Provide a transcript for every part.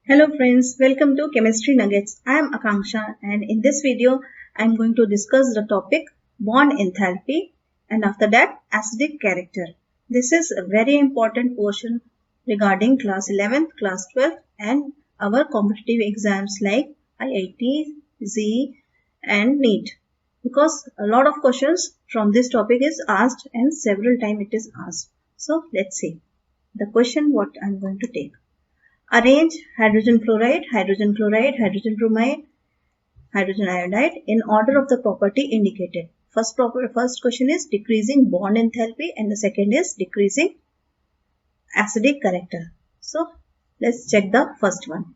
Hello friends, welcome to Chemistry Nuggets. I am Akanksha and in this video I am going to discuss the topic bond enthalpy and after that acidic character. This is a very important portion regarding class 11th, class 12th and our competitive exams like IIT, Z and NEET. Because a lot of questions from this topic is asked and several times it is asked. So let's see the question what I am going to take. Arrange hydrogen fluoride, hydrogen chloride, hydrogen bromide, hydrogen iodide in order of the property indicated. First question is decreasing bond enthalpy and the second is decreasing acidic character. So let's check the first one.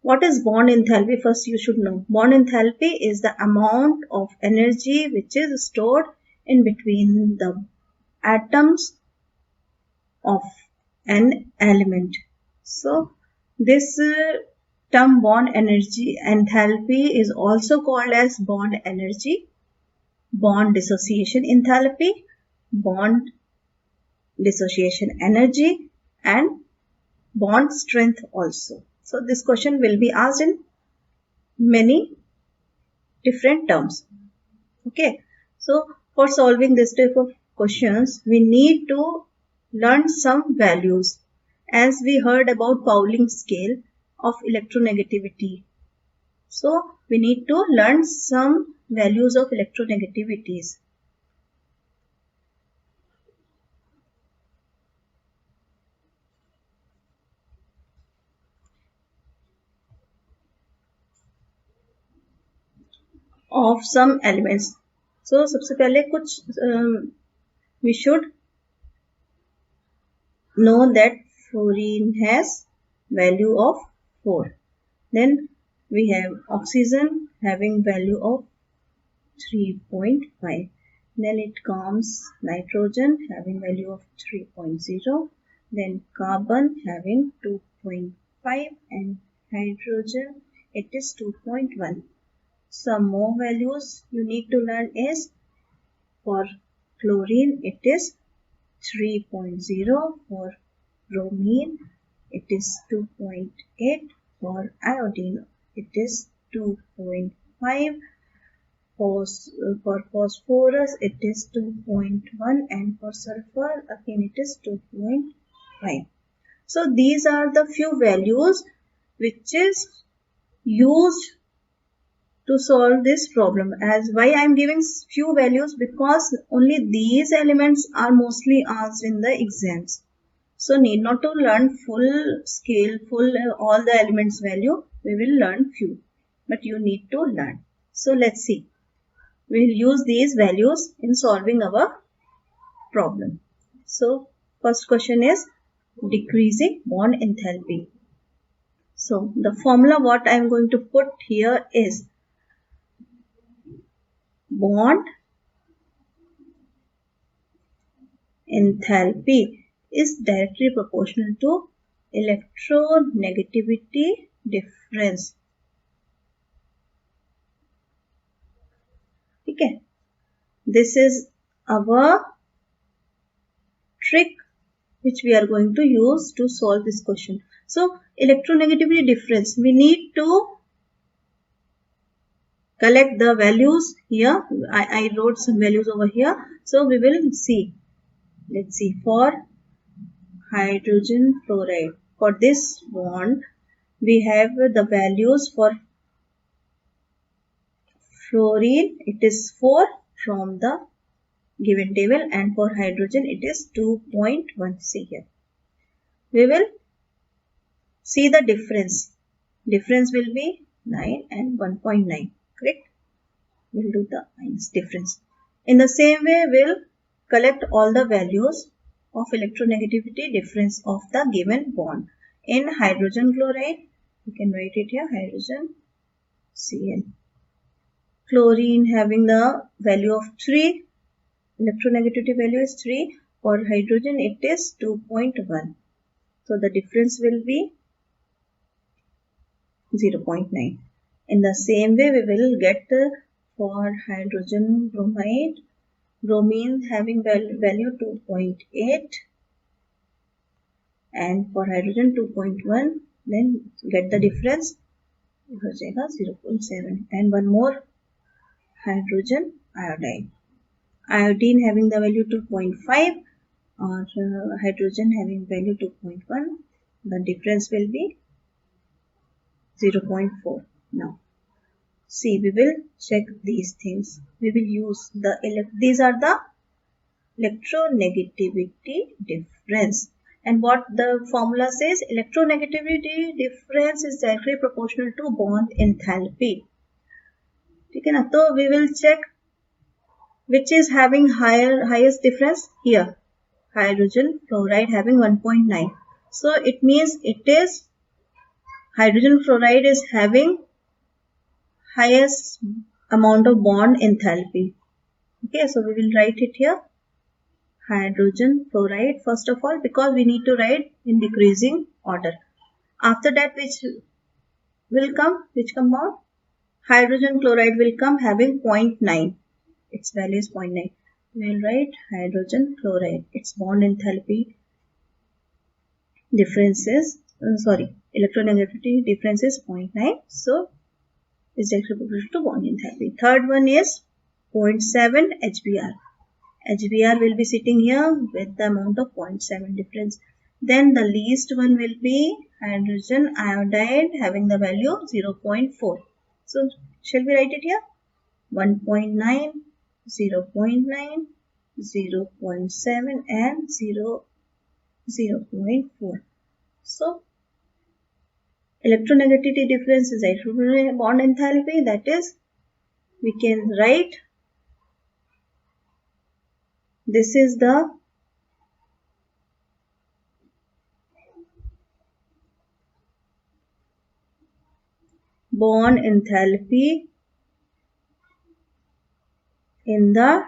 What is bond enthalpy? First you should know. Bond enthalpy is the amount of energy which is stored in between the atoms of an element. So this term bond energy enthalpy is also called as bond energy, bond dissociation enthalpy, bond dissociation energy and bond strength also. So this question will be asked in many different terms. Okay. So for solving this type of questions we need to learn some values as we heard about Pauling scale of electronegativities. So we need to learn some values of electronegativities. Of some elements. So सबसे पहले कुछ we should know that fluorine has value of 4. Then we have oxygen having value of 3.5. Then it comes nitrogen having value of 3.0. Then carbon having 2.5 and hydrogen it is 2.1. Some more values you need to learn is for chlorine it is 3.0, for bromine it is 2.8, for iodine it is 2.5, for phosphorus it is 2.1 and for sulfur again it is 2.5. So these are the few values which is used to solve this problem. As why I am giving few values, because only these elements are mostly asked in the exams. So need not to learn full scale, all the elements value. We will learn few, but you need to learn. So let's see. We will use these values in solving our problem. So first question is decreasing bond enthalpy. So the formula what I am going to put here is bond enthalpy is directly proportional to electronegativity difference. Okay. This is our trick which we are going to use to solve this question. So electronegativity difference, we need to collect the values here. I wrote some values over here. So we will see. Let's see for hydrogen fluoride. For this bond, we have the values for fluorine. It is 4 from the given table and for hydrogen it is 2.1. See here. We will see the difference. Difference will be 9 and 1.9. Correct? We will do the difference. In the same way, we will collect all the values of electronegativity difference of the given bond. In hydrogen chloride, you can write it here, hydrogen Cl. Chlorine having the value of 3, electronegativity value is 3. For hydrogen, it is 2.1. So the difference will be 0.9. In the same way, we will get for hydrogen bromide, bromine having value 2.8 and for hydrogen 2.1, then get the difference, हो जाएगा 0.7 and one more hydrogen iodine. Iodine having the value 2.5 or hydrogen having value 2.1, the difference will be 0.4. Now see, we will check these things. We will use these are the electronegativity difference. And what the formula says, electronegativity difference is directly proportional to bond enthalpy. ठीक है ना? तो we will check which is having highest difference here. Hydrogen fluoride having 1.9. So it means it is hydrogen fluoride is having highest amount of bond enthalpy. Okay, so we will write it here. Hydrogen fluoride first of all, because we need to write in decreasing order. After that, which will come? Which compound? Hydrogen chloride will come having 0.9. Its value is 0.9. We will write hydrogen chloride. Its bond enthalpy difference is, electronegativity difference is 0.9. So, is directly proportional to bond enthalpy. Third one is 0.7 HBr. HBr will be sitting here with the amount of 0.7 difference. Then the least one will be hydrogen iodide having the value 0.4. So, shall we write it here? 1.9, 0.9, 0.7 and 0.4. So, electronegativity difference is bond enthalpy, that is, we can write this is the bond enthalpy in the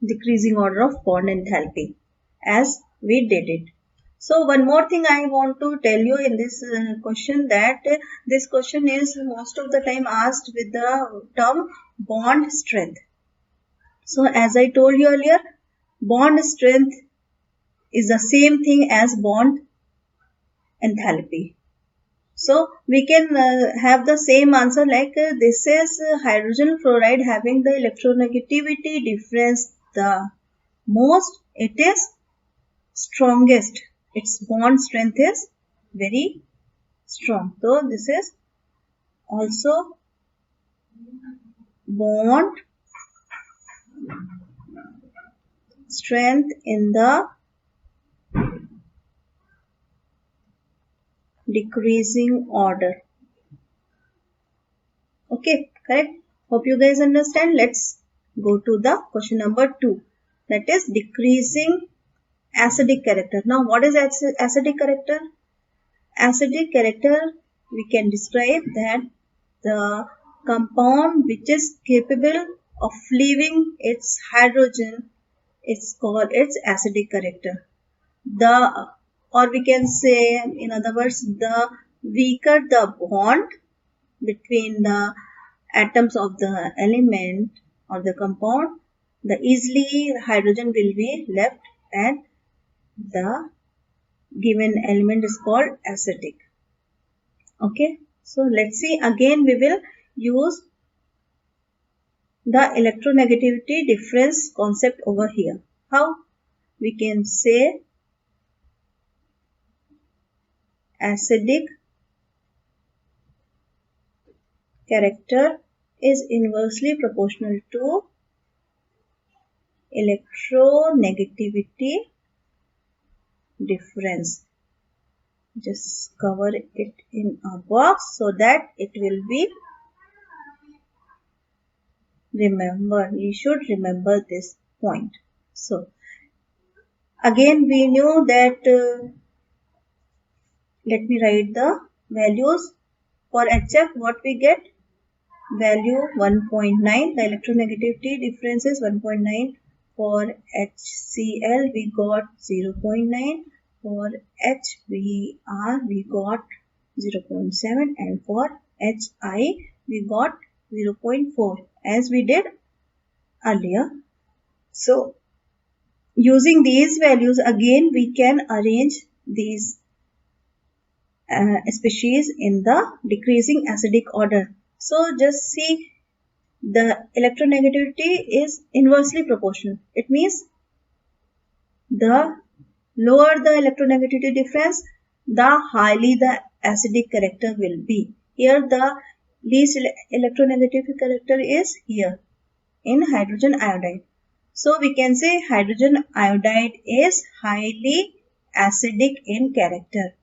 decreasing order of bond enthalpy as we did it. So one more thing I want to tell you in this question, that this question is most of the time asked with the term bond strength. So as I told you earlier, bond strength is the same thing as bond enthalpy. So we can have the same answer like this is hydrogen fluoride having the electronegativity difference the most, it is strongest. Its bond strength is very strong. So this is also bond strength in the decreasing order. Okay, correct? Hope you guys understand. Let's go to the question number 2. That is decreasing acidic character. Now, what is acidic character? Acidic character, we can describe that the compound which is capable of leaving its hydrogen, it's called its acidic character. Or we can say, in other words, the weaker the bond between the atoms of the element or the compound, the easily hydrogen will be left and the given element is called acidic. Okay, so let's see, again we will use the electronegativity difference concept over here. How? We can say acidic character is inversely proportional to electronegativity difference. Just cover it in a box so that it will be remembered. You should remember this point. So, again we knew that, let me write the values. For HF, what we get? Value 1.9. The electronegativity difference is 1.9. For HCl, we got 0.9. For HBr, we got 0.7. And for HI, we got 0.4. As we did earlier. So using these values again, we can arrange these species in the decreasing acidic order. So just see, the electronegativity is inversely proportional. It means the lower the electronegativity difference, the highly the acidic character will be. Here the least electronegative character is here in hydrogen iodide. So we can say hydrogen iodide is highly acidic in character,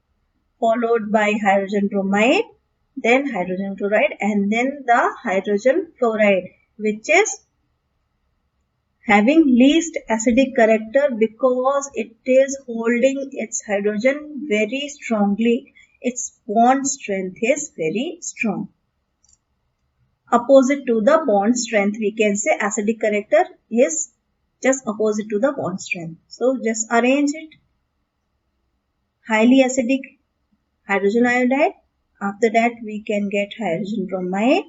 followed by hydrogen bromide, then hydrogen chloride, and then the hydrogen fluoride, which is having least acidic character because it is holding its hydrogen very strongly. Its bond strength is very strong. Opposite to the bond strength, we can say acidic character is just opposite to the bond strength. So just arrange it. Highly acidic hydrogen iodide. After that we can get hydrogen bromide.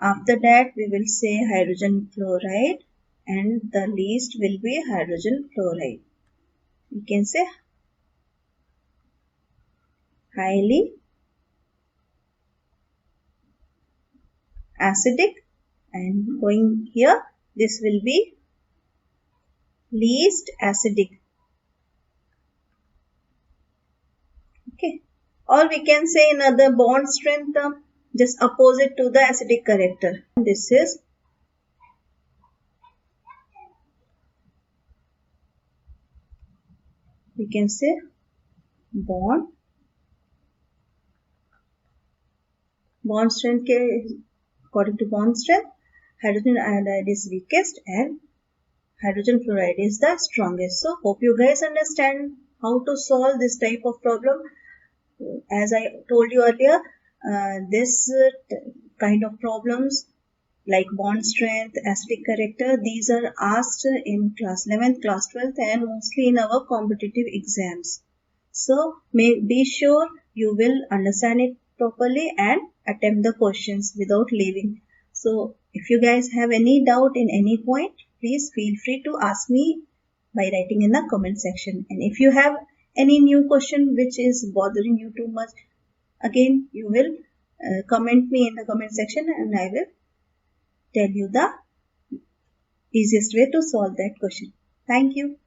After that we will say hydrogen fluoride, and the least will be hydrogen fluoride. We can say highly acidic, and going here this will be least acidic. Okay, or we can say another bond strength term, just opposite to the acidic character. This is we can say bond strength according to bond strength, hydrogen iodide is weakest and hydrogen fluoride is the strongest. So hope you guys understand how to solve this type of problem. As I told you earlier, this kind of problems like bond strength, acidic character, these are asked in class 11th, class 12th, and mostly in our competitive exams. So be sure you will understand it properly and attempt the questions without leaving. So if you guys have any doubt in any point, please feel free to ask me by writing in the comment section. And if you have any new question which is bothering you too much, again you will comment me in the comment section, and I will tell you the easiest way to solve that question. Thank you.